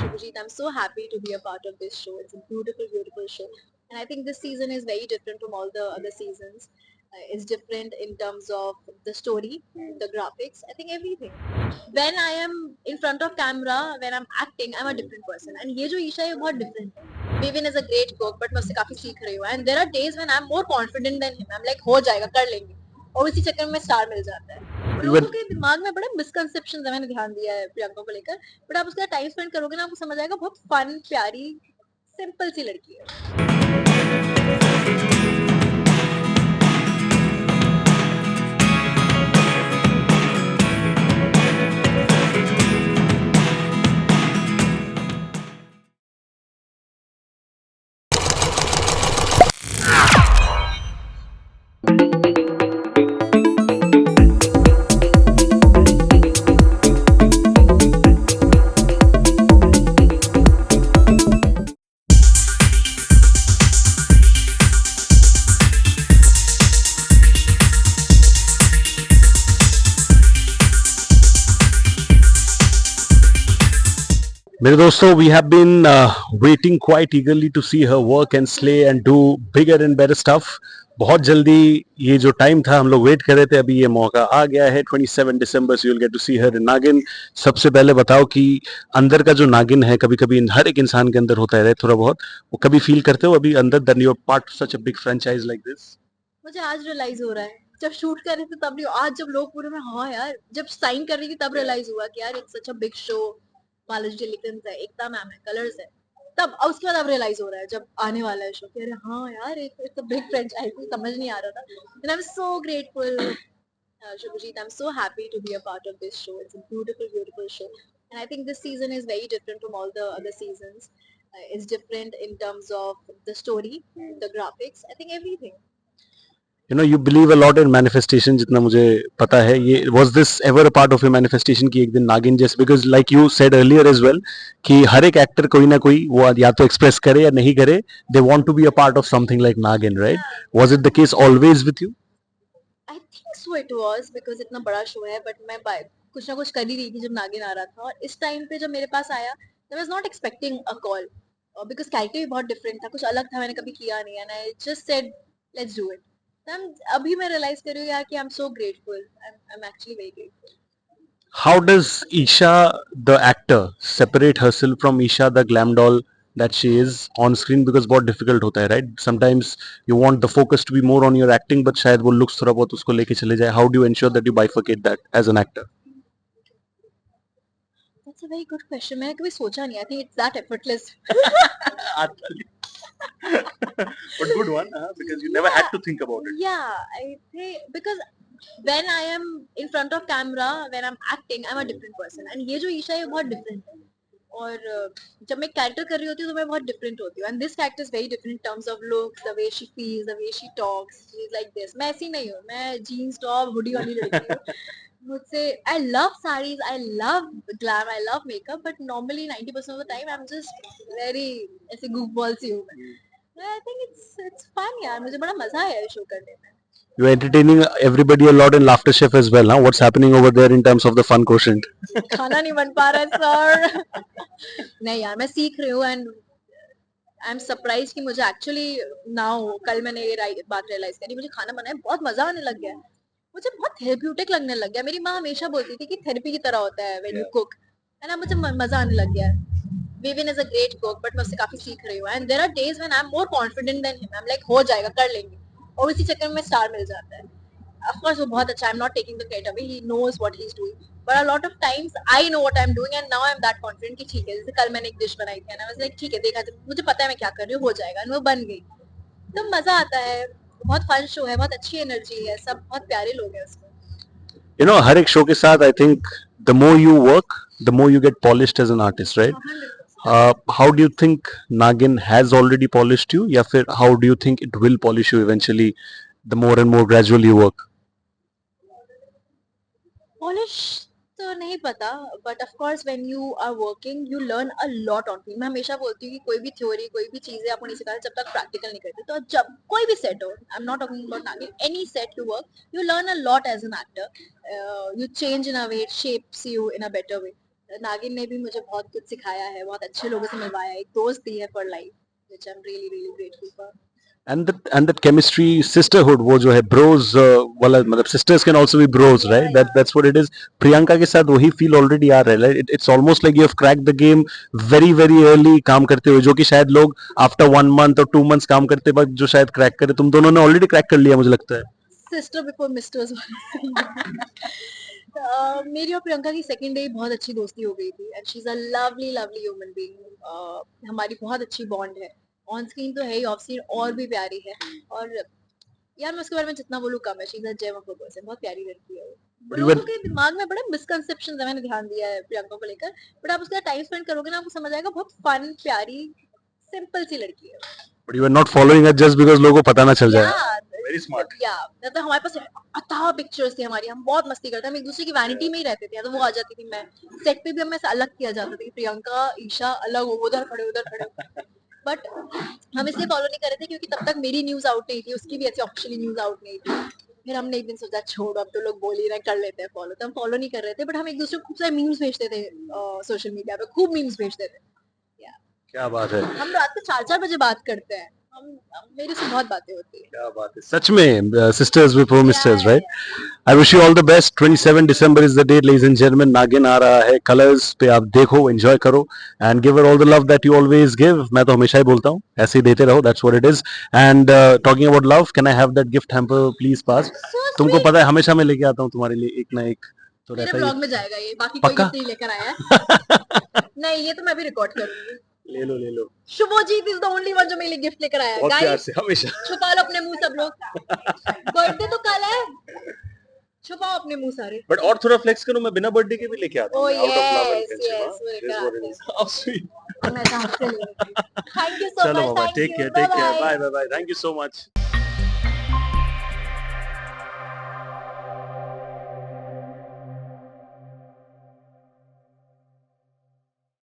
Shubhajit, I'm so happy to be a part of this show. It's a beautiful, beautiful show. And I think this season is very different from all the other seasons. It's different in terms of the story, the graphics, I think everything. When I am in front of camera, when I'm acting, I'm a different person. And ये जो ईशा है बहुत different है. Vivin is a great cook, but मैं उससे काफी सीख रही हूँ. And there are days when I'm more confident than him. I'm like हो जाएगा, कर लेंगे. और इसी चक्कर में स्टार मिल जाता है. लोगों के दिमाग में बड़ा मिसकंसेप्शन है, मैंने ध्यान दिया है प्रियंका को लेकर. बट आप उसका टाइम स्पेंड करोगे ना, आपको समझ आएगा बहुत फन, प्यारी, सिंपल सी लड़की है. मेरे दोस्तों, we have been waiting quite eagerly to see her work and slay and do bigger and better stuff. बहुत जल्दी ये जो टाइम था हम लोग वेट कर रहे थे, अभी ये मौका आ गया है. 27 दिसंबर से you'll get to see her in नागिन. सबसे पहले बताओ कि अंदर का जो नागिन है, कभी कभी हर एक इंसान के अंदर होता है थोड़ा बहुत, वो कभी फील करते हो अभी अंदर that you're part of such a big franchise like this? मुझे आज रियलाइज हो रहा है, जब शूट कर रहे थे तब नहीं, आज जब लोग पूरे में, हाँ यार, जब साइन कर रही थी तब रियलाइज हुआ कि यार it's such a big show. Balaji telefilms है, एकता मैम है, कलर्स है. तब अब उसके बाद अब रियलाइज हो रहा है जब आने वाला है शो कि अरे हाँ यार, इट्स अ बिग फ्रेंचाइजी, समझ नहीं आ रहा था. And I am so grateful. Shubhajit, I'm so happy to be a part of this show. It's a beautiful, beautiful show. And I think this season is very different from all the other seasons. It's different in terms of the story, the graphics, I think everything. You know, you believe a lot in manifestation, जितना मुझे पता है. ये was this ever a part of your manifestation कि एक दिन नागिन जैसे, because like you said earlier as well कि हर एक एक्टर कोई ना कोई वो या तो एक्सप्रेस करे या नहीं करे, they want to be a part of something like नागिन, right? Was it the case always with you? I think so it was, because इतना बड़ा शो है, बट मैं कुछ ना कुछ कर ही रही थी जब नागिन आ रहा था. और इस टाइम पे जब मेरे पास आया, I was not expecting a call, because character भी बहुत डिफरेंट था, कुछ अलग था, मैंने कभी किया नहीं. And I just said let's do it. अभी मैं रियलाइज कर रही हूँ यार कि I am so grateful. I am actually very grateful. How does Isha the actor separate herself from Isha the glam doll that she is on screen? Because बहुत difficult होता है, right? Sometimes you want the focus to be more on your acting, but शायद वो looks थोड़ा बहुत उसको लेके चले जाए. How do you ensure that you bifurcate that as an actor? That's a very good question. मैंने कभी सोचा नहीं. I think it's that effortless. But good one, because you never had to think about it. Yeah, I think because when I am in front of camera, when I'm acting, I'm a different person. And ये जो ईशा है, ये बहुत different है. और जब मैं character कर रही होती हूँ तो मैं बहुत डिफरेंट होती हूँ. And this character is very different in terms of looks, the way she feels, the way she talks, she is like this. मैं ऐसी नहीं हूँ, मैं जीन्स टॉप हुडी वाली लड़की हूँ. मुझसे, I love saris, I love glam, I love makeup, but normally 90% of the time I am just very ऐसे गूफ बॉल सी हूँ मैं. आई थिंक इट्स फन यार, मुझे बड़ा मजा आया शो करने में. You're entertaining everybody a lot in Laughter Chef as well, huh? What's happening over there in terms of the fun quotient? खाना नहीं बन पा रहा है सर. नहीं यार, मैं सीख रही हूँ. एंड आई एम सरप्राइज कि मुझे एक्चुअली नाउ, कल मैंने ये बात रियलाइज करी, मुझे खाना बनाने में बहुत मजा आने लग गया है. मुझे बहुत थेरेप्यूटिक लगने लग गया. मेरी माँ हमेशा बोलती थी कि थेरेपी की तरह होता है व्हेन यू कुक. एंड अब मुझे मजा आने लग गया है. Vivin is a great cook, but मैं उससे काफी सीख रही हूँ. And there are days when I am more confident than him. I am like हो जाएगा, कर लेंगे. और इसी चक्कर में स्टार मिल जाता है. Of course वो बहुत अच्छा है. I'm not taking the credit away. He knows what he's doing. But a lot of times I know what I'm doing and now I'm that confident कि ठीक है. जैसे कल मैंने एक डिश बनाई थी and I was like ठीक है, देखा मुझे पता है मैं क्या कर रही हूँ, हो जाएगा. और वो बन गई. तो मजा आता है. बहुत फन शो है, बहुत अच्छी एनर्जी है, सब बहुत प्यारे लोग हैं उसमें. You know, हर एक शो के साथ I think the more you work, the more you get polished as an artist, right? 100%. How do you think Nagin has already polished you, या फिर how do you think it will polish you eventually, the more and more gradually you work? Polish तो नहीं पता, but of course when you are working you learn a lot on field. मैं हमेशा बोलती हूँ कि कोई भी थ्योरी, कोई भी चीजें आपको नहीं सिखाते जब तक प्रैक्टिकल नहीं करते. तो जब कोई भी सेट हो, I am not talking about Naagin, any set you work, you learn a lot as an actor. You change in a way, it shapes you in a better way. Naagin ने भी मुझे बहुत कुछ सिखाया है, बहुत अच्छे लोगों से मिलवाया है, एक दोस्त दी है for life, which I am really really grateful for. and that chemistry, sisterhood, वो जो है bros वाला, मतलब sisters can also be bros, Yeah, right? yeah. That's what it is. Priyanka के साथ वही feel already आ रहा है, right? It's almost like you have cracked the game very very early काम करते हुए, जो कि शायद लोग after 1 month और 2 months काम करते वक्त जो शायद crack करे, तुम दोनों ने already crack कर लिया मुझे लगता है. सिस्टर बिफोर मिस्टर्स मेरी और प्रियंका की सेकंड डे बहुत अच्छी दोस्ती हो गई थी, and she is a lovely lovely human being. हमारी बहुत अच्छी बॉन्ड है, ऑन स्क्रीन तो है ही, ऑफ स्क्रीन और भी प्यारी है। और यार मैं उसके बारे में जितना बोलूं कम है, she is a gem of a person, बहुत प्यारी लड़की है वो। But you लोगों were के दिमाग में बड़ा मिसकंसेप्शन है, मैंने ध्यान दिया है प्रियंका को लेकर, बट आप उसके साथ टाइम स्पेंड करोगे ना, आपको समझ आएगा बहुत फन, प्यारी, सिंपल सी लड़की है। but you were not following her just because लोगों को पता ना चल जाए. Yeah, Very smart. yeah, मतलब हमारे पास अथाह पिक्चर्स थी हमारी, हम बहुत मस्ती करते, हम एक दूसरे की वैनिटी में ही रहते थे, या तो वो आ जाती थी, मैं सेट पे भी हमें अलग किया जाता था कि प्रियंका ईशा अलग हो, उधर खड़े। बट हम इसलिए फॉलो नहीं कर रहे थे क्योंकि तब तक मेरी न्यूज आउट नहीं थी, उसकी भी ऐसी ऑफिशियली न्यूज आउट नहीं थी। फिर हमने एक दिन सोचा छोड़ो, अब तो लोग बोल ही रहे, कर लेते हैं फॉलो, तो हम फॉलो नहीं कर रहे थे, बट हम एक दूसरे को खूब सारे मीम्स भेजते थे, सोशल मीडिया पे खूब मीम्स भेजते थे। Yeah. क्या बात है. हम रात को 4-4 बजे बात करते हैं, मेरी उससे बहुत बातें होती है। क्या बात है, सच में sisters before misters, Yeah, right? I wish you all the best. 27 December is the date, ladies and gentlemen. नागिन आ रहा है, कलर्स पे आप देखो, एंजॉय करो and give her all the love that you always give. मैं तो हमेशा ही बोलता हूँ, ऐसे ही देते रहो, that's what it is. And talking about love, can I have that gift hamper please pass? So तुमको sweet. पता है हमेशा मैं लेके आता हूँ तुम्हारे लिए एक ना एक, तो मेरे रहता ब्लॉग ही. में जाएगा ये, बाकी कोई पक्का? गिफ्ट नहीं लेकर आया है। नहीं, ये तो मैं भी रिकॉर्ड करूंगी। ले लो Shubhjeet is the only one जो मेरे लिए गिफ्ट लेकर आया है। बहुत प्यार गाइस से हमेशा. छुपा लो अपने मुंह सब लोग, बर्थडे तो कल है, छुपाओ अपने मुंह सारे। बट और थोड़ा फ्लेक्स करो, मैं बिना बर्थडे के भी लेके आता Oh हूँ, out of love and yes, friendship. yes, वो It is लेकर what it आते is. How sweet. हैं। मैं ऐसा हंसते नहीं। Thank you so चलो much, Baba, thank take you, care, bye bye. bye. Thank you so much.